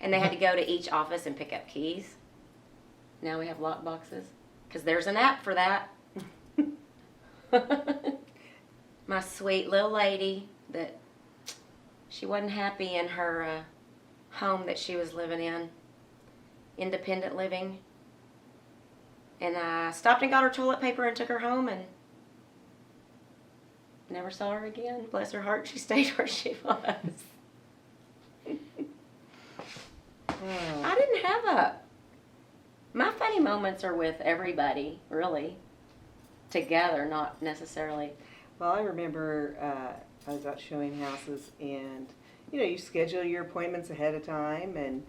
And they had to go to each office and pick up keys. Now we have lock boxes. Because there's an app for that. My sweet little lady that she wasn't happy in her home that she was living in. Independent living. And I stopped and got her toilet paper and took her home and never saw her again. Bless her heart, she stayed where she was. I didn't have my funny moments are with everybody, really, together, not necessarily. Well, I remember I was out showing houses, and you schedule your appointments ahead of time, and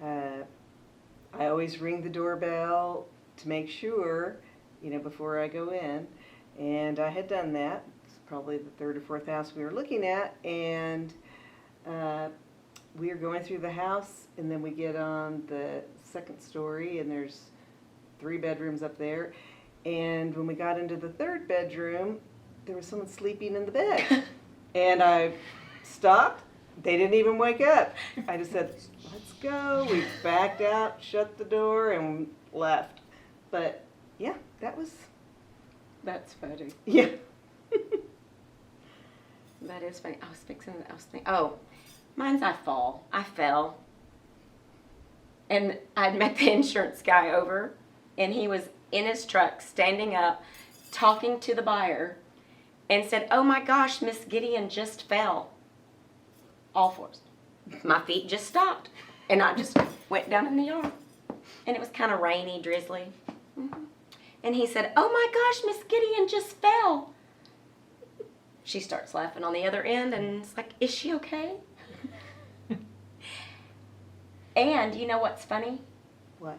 I always ring the doorbell to make sure, before I go in. And I had done that. It's probably the third or fourth house we were looking at, and we were going through the house, and then we get on the second story, and there's 3 bedrooms up there. And when we got into the third bedroom, there was someone sleeping in the bed. And I stopped. They didn't even wake up. I just said, let's go. We backed out, shut the door, and left. But, yeah, That's funny. Yeah. That is funny. I was thinking, mine's I fell. And I'd met the insurance guy over, and he was in his truck, standing up, talking to the buyer, and said, "Oh my gosh, Miss Gideon just fell." All fours. My feet just stopped, and I just went down in the yard. And it was kind of rainy, drizzly. Mm-hmm. And he said, "Oh my gosh, Miss Gideon just fell." She starts laughing on the other end, and it's like, "Is she okay?" And you know what's funny? What?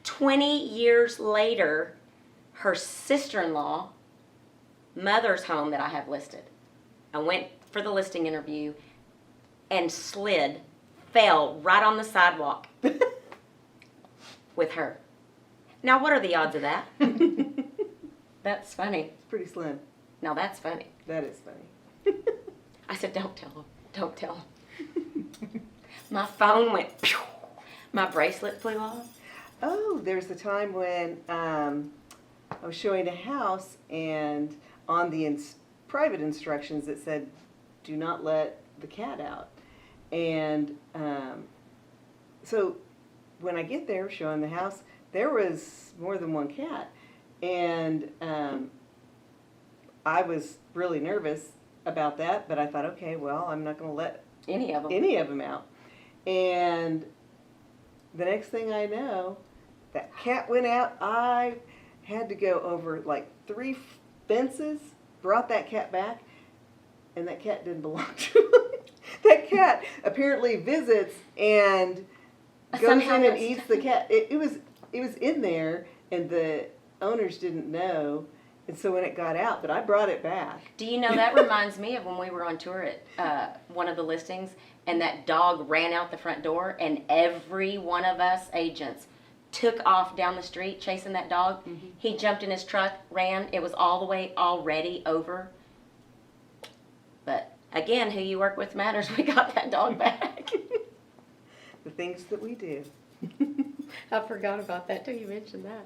20 years later, her sister-in-law, mother's home that I have listed, I went for the listing interview and fell right on the sidewalk with her. Now, what are the odds of that? That's funny. It's pretty slim. Now, that's funny. That is funny. I said, don't tell him. Don't tell him. My phone went, pew. My bracelet flew off. Oh, there's the time when I was showing a house, and on the private instructions it said, "Do not let the cat out." And so when I get there showing the house, there was more than one cat. And I was really nervous about that, but I thought, okay, well, I'm not going to let any of them out. And the next thing I know, that cat went out. I had to go over like 3 fences, brought that cat back, and that cat didn't belong to him. That cat apparently visits and goes in and eats the cat. It was in there, and the owners didn't know. And so when it got out, but I brought it back. Do you know, that reminds me of when we were on tour at one of the listings, and that dog ran out the front door, and every one of us agents took off down the street chasing that dog. Mm-hmm. He jumped in his truck, ran. It was all the way already over. But again, who you work with matters. We got that dog back. The things that we do. I forgot about that till you mentioned that.